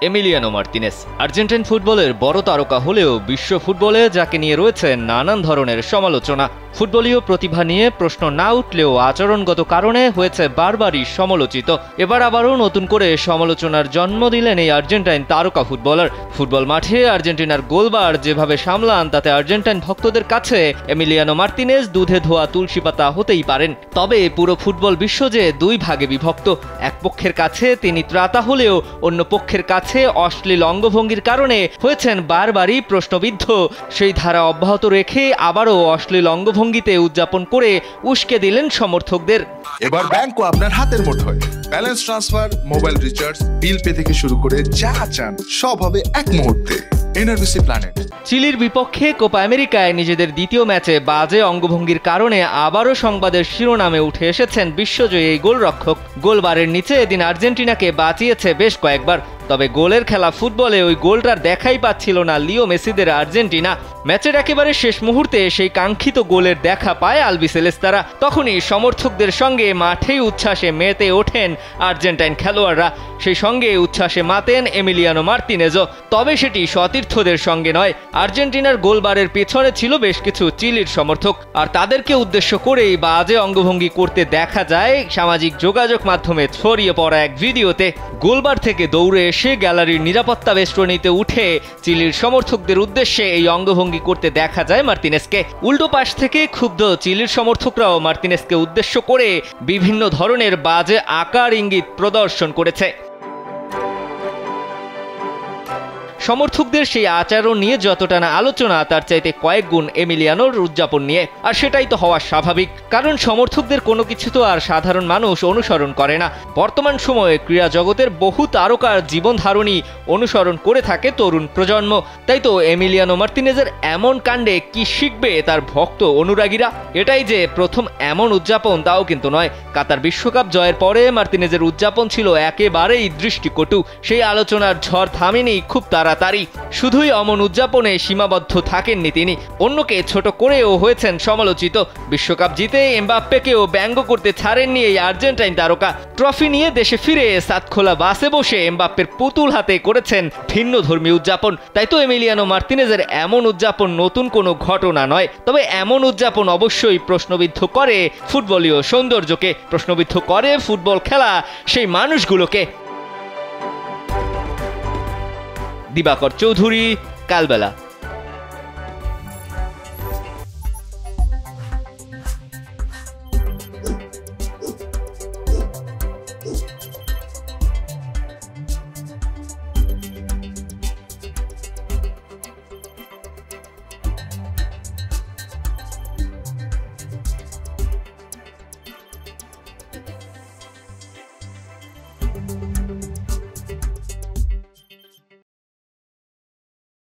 Emiliano Martinez Argentine ফুটবলের বড় তারকা হলেও বিশ্ব ফুটবলে যাকে নিয়ে রয়েছে নানান ধরনের সমালোচনা। ফুটবলীয় প্রতিভা নিয়ে প্রশ্ন না উঠলেও আচরণগত কারণে হয়েছে বারবারই সমালোচিত। এবার আবারও নতুন করে সমালোচনার জন্ম দিলেন এই আর্জেন্টাইন তারকা ফুটবলার। ফুটবল মাঠে আর্জেন্টিনার গোলবার যেভাবে সামলান তাতে আর্জেন্টাইন ভক্তদের কাছে এমিলিয়ানো মার্তিনেজ দুধে ধোয়া তুলসী পাতা হতেই পারেন। তবে পুরো ফুটবল বিশ্ব যে দুই ভাগে বিভক্ত, এক পক্ষের কাছে তিনি ত্রাতা হলেও অন্য পক্ষের কাছে অশ্লীল অঙ্গভঙ্গির কারণে হয়েছেন বারবারই প্রশ্নবিদ্ধ। সেই ধারা অব্যাহত রেখে আবারও অশ্লীল অঙ্গভঙ্গিতে উদযাপন করে উস্কে দিলেন সমর্থকদের। এবার ব্যাংকও আপনার হাতের মুঠোয়। Balance transfer, mobile recharge, bill pay থেকে শুরু করে যা চান সব হবে এক মুহূর্তে। NRBC planet. চিলির বিপক্ষে কোপা আমেরিকায় নিজেদের দ্বিতীয় ম্যাচে বাজে অঙ্গভঙ্গির কারণে আবারও সংবাদের শিরোনামে উঠে এসেছেন বিশ্বজয়ী এই গোলরক্ষক। গোলবারের নিচে এদিন আর্জেন্টিনাকে বাঁচিয়েছে বেশ কয়েকবার, তবে গোলের খেলা ফুটবলে ওই গোলটার দেখাই পাচ্ছিল না লিও মেসিদের আর্জেন্টিনা। ম্যাচের একেবারে শেষ মুহূর্তে সেই কাঙ্ক্ষিত গোলের দেখা পায় আলবিসেলেস্তারা। তখনই সমর্থকদের সঙ্গে মাঠেই উচ্ছ্বাসে মেতে ওঠেন আর্জেন্টাইন খেলোয়াড়রা, সেই সঙ্গে উচ্ছ্বাসে মাতেন এমিলিয়ানো মার্তিনেজও। তবে সেটি সতীর্থদের সঙ্গে নয়। আর্জেন্টিনার গোলবারের পেছনে ছিল বেশ কিছু চিলির সমর্থক, আর তাদেরকে উদ্দেশ্য করেই বাজে অঙ্গভঙ্গি করতে দেখা যায় সামাজিক যোগাযোগ মাধ্যমে ছড়িয়ে পড়া এক ভিডিওতে। গোলবার থেকে দৌড়ে এসে গ্যালারির নিরাপত্তা বেষ্টনীতে উঠে চিলির সমর্থকদের উদ্দেশ্যে এই অঙ্গভঙ্গি করতে দেখা যায় মার্তিনেজকে। উল্টো পাশ থেকে ক্ষুব্ধ চিলির সমর্থকরাও মার্তিনেজকে উদ্দেশ্য করে বিভিন্ন ধরনের বাজে আকার ইঙ্গিত প্রদর্শন করেছে। সমর্থকদের সেই আচরণ নিয়ে যতটা না আলোচনা, তার চাইতে কয়েক গুণ এমিলিয়ানোর উদযাপন নিয়ে। আর সেটাই তো হওয়া স্বাভাবিক, কারণ সমর্থকদের কোনো কিছু তো আর সাধারণ মানুষ অনুসরণ করে না। বর্তমান সময়ে ক্রীড়া জগতের বহু তারকার জীবনধারণই অনুসরণ করে থাকে তরুণ প্রজন্ম। তাই তো এমিলিয়ানো মার্তিনেজের এমন কাণ্ডে কি শিখবে তার ভক্ত অনুরাগীরা? এটাই যে প্রথম এমন উদযাপন তাও কিন্তু নয়। কাতার বিশ্বকাপ জয়ের পরে মার্তিনেজের উদযাপন ছিল একেবারেই দৃষ্টিকটু। সেই আলোচনার ঝড় থামেনি খুব তাড়াতাড়ি। শুধুই অমন উদযাপনে সীমাবদ্ধ থাকেননি তিনি, অন্যকে ছোট করেও হয়েছেন সমালোচিত। বিশ্বকাপ জিতে এমবাপ্পেকেও ব্যঙ্গ করতে ছাড়েননি এই আর্জেন্টাইন তারকা। ট্রফি নিয়ে দেশে ফিরে সাতখোলা বাসে বসে এমবাপ্পের পুতুল হাতে করেছেন ভিন্ন ধর্মী উদযাপন। তাই তো এমিলিয়ানো মার্তিনেজের এমন উদযাপন নতুন কোনো ঘটনা নয়। তবে এমন উদযাপন অবশ্যই প্রশ্নবিদ্ধ করে ফুটবলীয় সৌন্দর্যকে, প্রশ্নবিদ্ধ করে ফুটবল খেলা সেই মানুষগুলোকে। দিবাকর চৌধুরী, কালবেলা।